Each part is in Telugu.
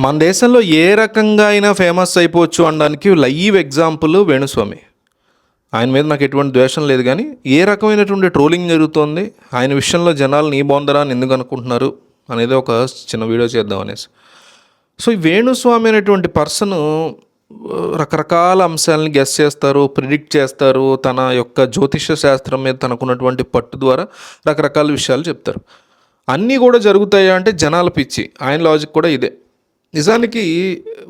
మన దేశంలో ఏ రకంగా అయినా ఫేమస్ అయిపోవచ్చు అనడానికి లైవ్ ఎగ్జాంపుల్ వేణుస్వామి. ఆయన మీద నాకు ఎటువంటి ద్వేషం లేదు, కానీ ఏ రకమైనటువంటి ట్రోలింగ్ జరుగుతోంది, ఆయన విషయంలో జనాలు నీ బాగుందరా అని ఎందుకు అనుకుంటున్నారు అనేది ఒక చిన్న వీడియో చేద్దాం అనేసి. సో ఈ వేణుస్వామి అనేటువంటి పర్సను రకరకాల అంశాలని గెస్ చేస్తారు, ప్రిడిక్ట్ చేస్తారు. తన యొక్క జ్యోతిష శాస్త్రం మీద తనకున్నటువంటి పట్టు ద్వారా రకరకాల విషయాలు చెప్తారు. అన్నీ కూడా జరుగుతాయా అంటే జనాల పిచ్చి. ఆయన లాజిక్ కూడా ఇదే. నిజానికి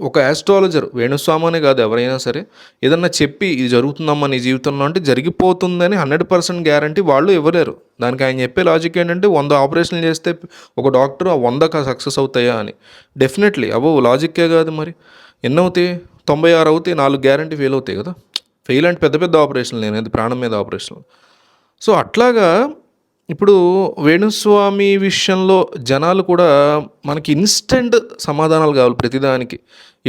ఒక ఆస్ట్రాలజర్ వేణుస్వామి అనే కాదు, ఎవరైనా సరే ఏదన్నా చెప్పి ఇది జరుగుతుందమ్మా నీ జీవితంలో అంటే జరిగిపోతుందని 100% గ్యారంటీ వాళ్ళు ఇవ్వలేరు. దానికి ఆయన చెప్పే లాజిక్ ఏంటంటే 100 ఆపరేషన్లు చేస్తే ఒక డాక్టర్ ఆ 100 సక్సెస్ అవుతాయా అని. డెఫినెట్లీ అవ్వవు, లాజిక్కే కాదు. మరి ఎన్ని అవుతాయి? 96 అవుతాయి, 4 గ్యారంటీ ఫెయిల్ అవుతాయి కదా. ఫెయిల్ అంటే పెద్ద పెద్ద ఆపరేషన్లు, నేను ప్రాణం మీద ఆపరేషన్లు. సో అట్లాగా ఇప్పుడు వేణుస్వామి విషయంలో జనాలు కూడా మనకి ఇన్స్టెంట్ సమాధానాలు కావాలి ప్రతిదానికి.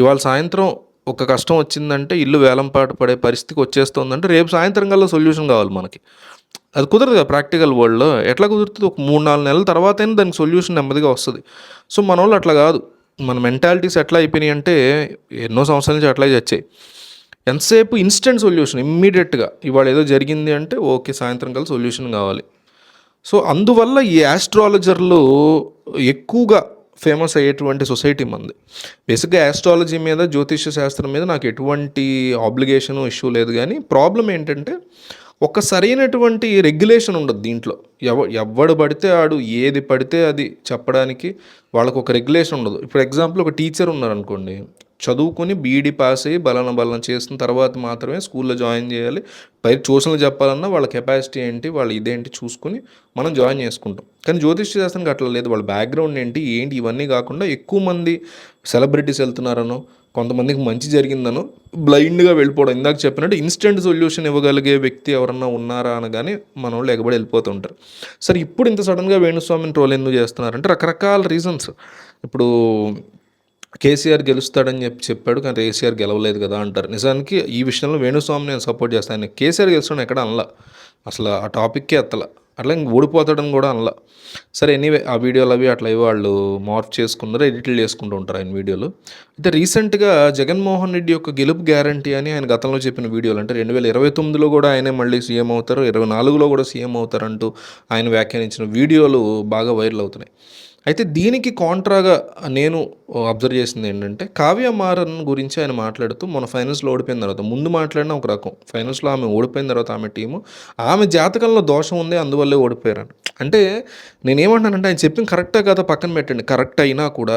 ఇవాళ సాయంత్రం ఒక కష్టం వచ్చిందంటే ఇల్లు వేలంపాట పడే పరిస్థితికి వచ్చేస్తుందంటే రేపు సాయంత్రం కల్లా సొల్యూషన్ కావాలి మనకి. అది కుదరదు కదా ప్రాక్టికల్ వరల్డ్లో. ఎట్లా కుదురుతుంది? ఒక 3-4 నెలల తర్వాతైనా దానికి సొల్యూషన్ నెమ్మదిగా వస్తుంది. సో మన వాళ్ళు అట్లా కాదు. మన మెంటాలిటీస్ ఎట్లా అయిపోయినాయి అంటే ఎన్నో సంవత్సరాల నుంచి అట్లా వచ్చాయి. ఎంతసేపు ఇన్స్టెంట్ సొల్యూషన్, ఇమ్మీడియట్గా ఇవాళ ఏదో జరిగింది అంటే ఓకే సాయంత్రం కల్లా సొల్యూషన్ కావాలి. సో అందువల్ల ఈ ఆస్ట్రాలజర్లు ఎక్కువగా ఫేమస్ అయ్యేటువంటి సొసైటీ మంది. బేసిక్గా ఆస్ట్రాలజీ మీద, జ్యోతిష్య శాస్త్రం మీద నాకు ఎటువంటి ఆబ్లిగేషను ఇష్యూ లేదు, కానీ ప్రాబ్లం ఏంటంటే ఒక సరైనటువంటి రెగ్యులేషన్ ఉండదు దీంట్లో. ఎవడు పడితే ఆడు ఏది పడితే అది చెప్పడానికి వాళ్ళకు ఒక రెగ్యులేషన్ ఉండదు. ఇప్పుడు ఎగ్జాంపుల్ ఒక టీచర్ ఉన్నారనుకోండి, చదువుకొని బీఈడీ పాస్ అయ్యి బలన చేసిన తర్వాత మాత్రమే స్కూల్లో జాయిన్ చేయాలి. పై ట్యూషన్లు చెప్పాలన్నా వాళ్ళ కెపాసిటీ ఏంటి, వాళ్ళ ఇదేంటి చూసుకొని మనం జాయిన్ చేసుకుంటాం. కానీ జ్యోతిష్య శాస్త్రానికి అట్లా లేదు. వాళ్ళ బ్యాక్గ్రౌండ్ ఏంటి ఇవన్నీ కాకుండా ఎక్కువ మంది సెలబ్రిటీస్ వెళ్తున్నారనో, కొంతమందికి మంచి జరిగిందనో బ్లైండ్గా వెళ్ళిపోవడం. ఇందాక చెప్పినట్టు ఇన్స్టెంట్ సొల్యూషన్ ఇవ్వగలిగే వ్యక్తి ఎవరన్నా ఉన్నారా అనగానే మన వాళ్ళు ఎగబడి వెళ్ళిపోతుంటారు. సరే ఇప్పుడు ఇంత సడన్గా వేణుస్వామిని ట్రోల్ ఎందుకు చేస్తున్నారంటే రకరకాల రీజన్స్. ఇప్పుడు కేసీఆర్ గెలుస్తాడని చెప్పాడు, కానీ కేసీఆర్ గెలవలేదు కదా అంటారు. నిజానికి ఈ విషయంలో వేణుస్వామి నేను సపోర్ట్ చేస్తాను. కేసీఆర్ గెలుస్తాడని ఎక్కడ అనలా, అసలు ఆ టాపిక్కే ఎత్తల. అట్లా ఇంక ఓడిపోతాడని కూడా అనలా. సరే ఎనీవే ఆ వీడియోలు అవి అట్లా వాళ్ళు మార్పు చేసుకున్నారు, ఎడిట్లు చేసుకుంటూ ఉంటారు ఆయన వీడియోలు. అయితే రీసెంట్గా జగన్మోహన్ రెడ్డి యొక్క గెలుపు గ్యారంటీ అని ఆయన గతంలో చెప్పిన వీడియోలు, అంటే 2029లో కూడా ఆయనే మళ్ళీ సీఎం అవుతారు, 24లో కూడా సీఎం అవుతారంటూ ఆయన వ్యాఖ్యానించిన వీడియోలు బాగా వైరల్ అవుతున్నాయి. అయితే దీనికి కాంట్రాగా నేను అబ్జర్వ్ చేసింది ఏంటంటే కావ్య మారన్ గురించి ఆయన మాట్లాడుతూ మన ఫైనల్స్లో ఓడిపోయిన తర్వాత, ముందు మాట్లాడిన ఒక రకం, ఫైనల్స్లో ఆమె ఓడిపోయిన తర్వాత ఆమె టీము, ఆమె జాతకంలో దోషం ఉంది అందువల్లే ఓడిపోయారని. అంటే నేనేమంటానంటే ఆయన చెప్పింది కరెక్టే కదా పక్కన పెట్టండి, కరెక్ట్ అయినా కూడా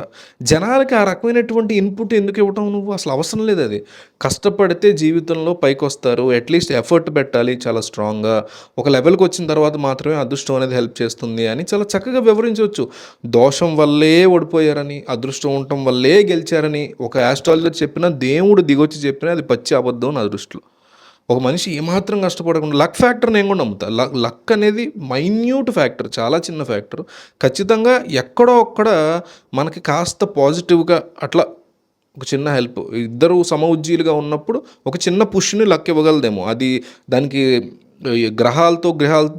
జనాలకి ఆ రకమైనటువంటి ఇన్పుట్ ఎందుకు ఇవ్వటం? నువ్వు అసలు అవసరం లేదు. అది కష్టపడితే జీవితంలో పైకి వస్తారు, అట్లీస్ట్ ఎఫర్ట్ పెట్టాలి చాలా స్ట్రాంగ్గా, ఒక లెవెల్కి వచ్చిన తర్వాత మాత్రమే అదృష్టం అనేది హెల్ప్ చేస్తుంది అని చాలా చక్కగా వివరించవచ్చు. దోషం వల్లే ఓడిపోయారని, అదృష్టం ఉండటం వల్లే గెలిచారని ఒక ఆస్ట్రాలజర్ చెప్పినా, దేవుడు దిగొచ్చి చెప్పినా అది పచ్చి అబద్ధం నా దృష్టిలో. ఒక మనిషి ఏమాత్రం కష్టపడకుండా, లక్ ఫ్యాక్టర్ నేను కూడా నమ్ముతా. లక్ అనేది మైన్యూట్ ఫ్యాక్టర్, చాలా చిన్న ఫ్యాక్టర్. ఖచ్చితంగా ఎక్కడో ఒక్కడ మనకి కాస్త పాజిటివ్గా అట్లా ఒక చిన్న హెల్ప్, ఇద్దరు సమఉజ్జీలుగా ఉన్నప్పుడు ఒక చిన్న పుష్ని లక్ ఇవ్వగలదేమో. అది దానికి గ్రహాలతో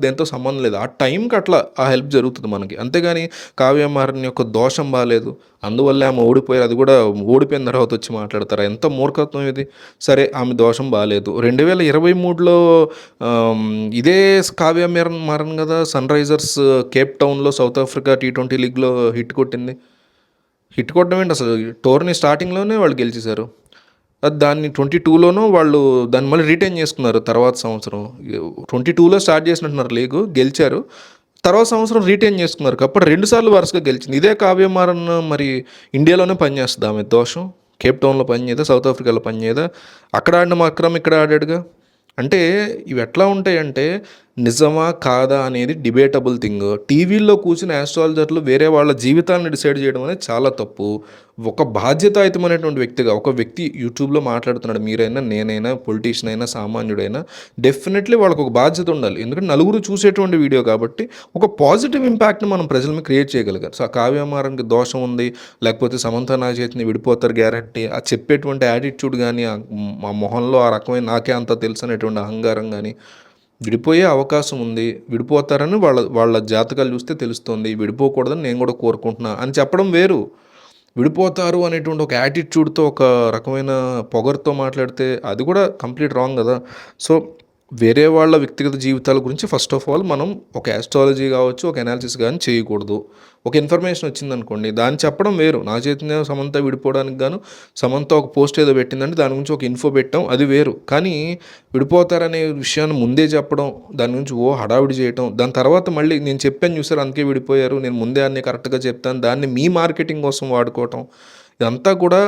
దేంతో సంబంధం లేదు. ఆ టైంకి అట్లా ఆ హెల్ప్ జరుగుతుంది మనకి. అంతేగాని కావ్యమారన్ యొక్క దోషం బాగాలేదు అందువల్లే ఆమె ఓడిపోయారు, అది కూడా ఓడిపోయిన తర్వాత వచ్చి మాట్లాడతారు. ఎంత మూర్ఖత్వం ఇది. సరే ఆమె దోషం బాగాలేదు, 2023లో ఇదే కావ్యమారన్ కదా సన్ రైజర్స్ కేప్ టౌన్లో సౌత్ ఆఫ్రికా T20 లీగ్లో హిట్ కొట్టింది. హిట్ కొట్టడం ఏంటి, అసలు టోర్నీ స్టార్టింగ్లోనే వాళ్ళు గెలిచేశారు. దాన్ని 22లోనూ వాళ్ళు దాన్ని మళ్ళీ రిటైన్ చేసుకున్నారు. తర్వాత సంవత్సరం 22లో స్టార్ట్ చేసినట్టున్నారు లీగు, గెలిచారు. తర్వాత సంవత్సరం రిటైన్ చేసుకున్నారు. కాబట్టి 2 సార్లు వరుసగా గెలిచింది. ఇదే కావ్యమారన్ మరి ఇండియాలోనే పనిచేస్తుంది. ఆమె దోషం కేప్ టౌన్లో పనిచేయదా, సౌత్ ఆఫ్రికాలో పనిచేయదా? అక్కడ ఆడిన మక్రమ్ ఇక్కడ ఆడాడుగా. అంటే ఇవి ఎట్లా ఉంటాయంటే నిజమా కాదా అనేది డిబేటబుల్ థింగ్. టీవీల్లో కూర్చుని ఆస్ట్రాలజర్లు వేరే వాళ్ళ జీవితాలను డిసైడ్ చేయడం అనేది చాలా తప్పు. ఒక బాధ్యతాయుతమైనటువంటి వ్యక్తిగా ఒక వ్యక్తి యూట్యూబ్లో మాట్లాడుతున్నాడు, మీరైనా నేనైనా పొలిటీషియన్ అయినా సామాన్యుడైనా డెఫినెట్లీ వాళ్ళకు ఒక బాధ్యత ఉండాలి. ఎందుకంటే నలుగురు చూసేటువంటి వీడియో కాబట్టి ఒక పాజిటివ్ ఇంపాక్ట్ని మనం ప్రజల మీద క్రియేట్ చేయగలిగారు. సో ఆ కావ్యమారానికి దోషం ఉంది, లేకపోతే సమంత నాగచైతన్య విడిపోతారు గ్యారంటీ, ఆ చెప్పేటువంటి యాటిట్యూడ్ కానీ, మా మొహంలో ఆ రకమైన నాకే అంత తెలుసు అనేటువంటి అహంకారం కానీ, విడిపోయే అవకాశం ఉంది, విడిపోతారని వాళ్ళ వాళ్ళ జాతకాలు చూస్తే తెలుస్తుంది, విడిపోకూడదని నేను కూడా కోరుకుంటున్నా అని చెప్పడం వేరు. విడిపోతారు అనేటువంటి ఒక యాటిట్యూడ్‌తో, ఒక రకమైన పొగరుతో మాట్లాడితే అది కూడా కంప్లీట్ రాంగ్ గదా! సో, వేరే వాళ్ళ వ్యక్తిగత జీవితాల గురించి ఫస్ట్ ఆఫ్ ఆల్ మనం ఒక యాస్ట్రాలజీ గావచ్చు, ఒక అనాలిసిస్ గాని చేయకూడదు. ఒక ఇన్ఫర్మేషన్ వచ్చిందనుకోండి, దాన్ని చెప్పడం వేరు. నాగ చైతన్య, సమంత విడిపోవడానికి గాను సమంత ఒక పోస్ట్ ఏదో పెట్టిందంటే దాని గురించి ఒక ఇన్ఫో పెట్టాం, అది వేరు. కానీ విడిపోతారనే విషయాన్ని ముందే చెప్పడం, దాని గురించి హడావిడి చేయటం, దాని తర్వాత మళ్ళీ నేను చెప్పాను చూసారా అందుకే విడిపోయారు, నేను ముందే అన్నీ కరెక్ట్‌గా చెప్తాను, దాన్ని మీ మార్కెటింగ్ కోసం వాడుకోవటం, ఇదంతా కూడా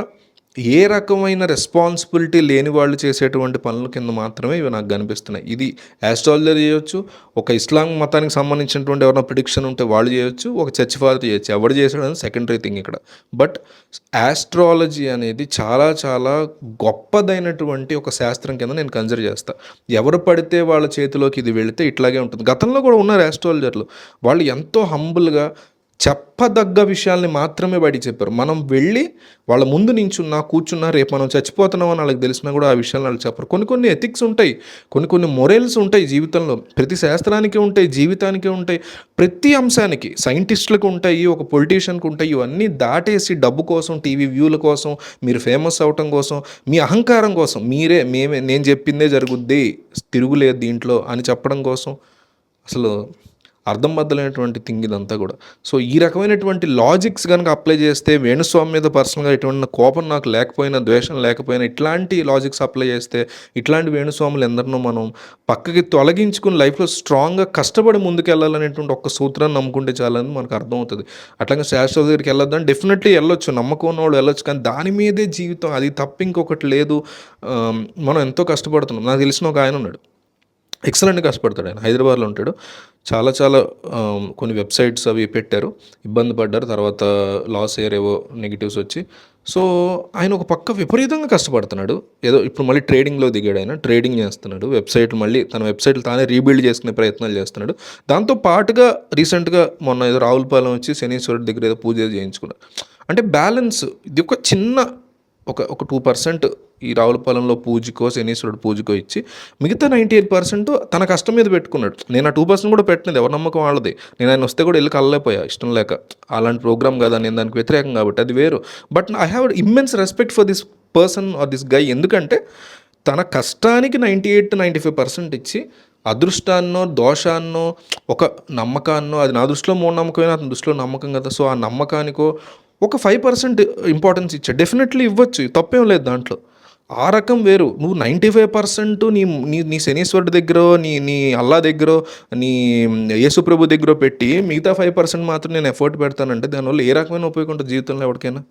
ఏ రకమైన రెస్పాన్సిబిలిటీ లేని వాళ్ళు చేసేటువంటి పనుల కింద మాత్రమే ఇవి నాకు కనిపిస్తున్నాయి. ఇది యాస్ట్రాలజర్ చేయొచ్చు, ఒక ఇస్లాం మతానికి సంబంధించినటువంటి ఎవరైనా ప్రిడిక్షన్ ఉంటే వాళ్ళు చేయొచ్చు, ఒక చర్చ్ ఫాదర్ చేయొచ్చు. ఎవడు చేసాడని సెకండరీ థింగ్ ఇక్కడ. బట్ యాస్ట్రాలజీ అనేది చాలా చాలా గొప్పదైనటువంటి ఒక శాస్త్రం కింద నేను కన్సిడర్ చేస్తా. ఎవరు పడితే వాళ్ళ చేతిలోకి ఇది వెళితే ఇట్లాగే ఉంటుంది. గతంలో కూడా ఉన్నారు యాస్ట్రాలజర్లు. వాళ్ళు ఎంతో హంబుల్గా చెప్పదగ్గ విషయాల్ని మాత్రమే బయటికి చెప్పారు. మనం వెళ్ళి వాళ్ళ ముందు నించున్నా, కూర్చున్నా, రేపు మనం చచ్చిపోతున్నామని వాళ్ళకి తెలిసినా కూడా ఆ విషయాలు వాళ్ళు చెప్పరు. కొన్ని కొన్ని ఎథిక్స్ ఉంటాయి, కొన్ని కొన్ని మొరల్స్ ఉంటాయి జీవితంలో. ప్రతి శాస్త్రానికి ఉంటాయి, జీవితానికి ఉంటాయి, ప్రతి అంశానికి సైంటిస్టులకు ఉంటాయి, ఒక పొలిటీషియన్కి ఉంటాయి. ఇవన్నీ దాటేసి డబ్బు కోసం, టీవీ వ్యూల కోసం, మీరు ఫేమస్ అవటం కోసం, మీ అహంకారం కోసం, నేను చెప్పిందే జరుగుద్ది, తిరుగులేదు దీంట్లో అని చెప్పడం కోసం అసలు అర్థం బద్దలైనటువంటి థింగ్ ఇదంతా కూడా. సో ఈ రకమైనటువంటి లాజిక్స్ కనుక అప్లై చేస్తే, వేణుస్వామి మీద పర్సనల్గా ఎటువంటి కోపం నాకు లేకపోయినా, ద్వేషం లేకపోయినా, ఇట్లాంటి లాజిక్స్ అప్లై చేస్తే ఇట్లాంటి వేణుస్వాములు ఎందరినో మనం పక్కకి తొలగించుకుని లైఫ్లో స్ట్రాంగ్గా కష్టపడి ముందుకెళ్ళాలనేటువంటి ఒక్క సూత్రాన్ని నమ్ముకుంటే చాలని మనకు అర్థమవుతుంది. అట్లాగే శాస్త్ర దగ్గరికి వెళ్ళొద్దని డెఫినెట్లీ వెళ్ళొచ్చు, నమ్మకం ఉన్నవాడు వెళ్ళొచ్చు, కానీ దాని మీదే జీవితం, అది తప్ప ఇంకొకటి లేదు. మనం ఎంతో కష్టపడుతున్నాం. నాకు తెలిసిన ఒక ఆయన ఉన్నాడు, ఎక్సలెంట్గా కష్టపడతాడు. ఆయన హైదరాబాద్లో ఉంటాడు. చాలా చాలా కొన్ని వెబ్సైట్స్ అవి పెట్టారు, ఇబ్బంది పడ్డారు, తర్వాత లాస్ అయ్యారేవో నెగిటివ్స్ వచ్చి. సో ఆయన ఒక పక్క విపరీతంగా కష్టపడుతున్నాడు. ఏదో ఇప్పుడు మళ్ళీ ట్రేడింగ్లో దిగాడు, ఆయన ట్రేడింగ్ చేస్తున్నాడు, వెబ్సైట్లు మళ్ళీ తన వెబ్సైట్లు తానే రీబిల్డ్ చేసుకునే ప్రయత్నాలు చేస్తున్నాడు. దాంతో పాటుగా రీసెంట్గా మొన్న ఏదో రావులపాలెం వచ్చి శనీశ్వరుడి దగ్గర ఏదో పూజ చేయించుకున్నాడు. అంటే బ్యాలెన్స్, ఇది ఒక చిన్న ఒక 2% ఈ రావులపాలెంలో పూజకో, శనీశ్వరుడు పూజకో ఇచ్చి మిగతా 98% తన కష్టం మీద పెట్టుకున్నాడు. నేను ఆ 2% కూడా పెట్టలేదు, ఎవరి నమ్మకం వాళ్ళది. నేను ఆయన వస్తే కూడా వెళ్ళి కలలేకపోయా, ఇష్టం లేక. అలాంటి ప్రోగ్రామ్ కదా, నేను దానికి వ్యతిరేకం కాబట్టి, అది వేరు. But I have immense respect for this person are this guy. ఎందుకంటే తన కష్టానికి 98-95% ఇచ్చి అదృష్టాన్నో, దోషాన్నో, ఒక నమ్మకాన్నో, అది నా దృష్టిలో మూఢనమ్మకమైనా అతని దృష్టిలో నమ్మకం కదా, సో ఆ నమ్మకానికో ఒక 5% ఇంపార్టెన్స్ ఇచ్చాడు. డెఫినెట్లీ ఇవ్వచ్చు, తప్పేం లేదు దాంట్లో. ఆ రకం వేరు. నువ్వు 95% నీ నీ నీ శనీశ్వరుడి దగ్గరో, నీ నీ అల్లా దగ్గరో, నీ యేసుప్రభు దగ్గరో పెట్టి మిగతా 5% మాత్రం నేను ఎఫర్ట్ పెడతానంటే దానివల్ల ఏ రకమైన ఉపయోగం ఉంటుంది జీవితంలో ఎవరికైనా?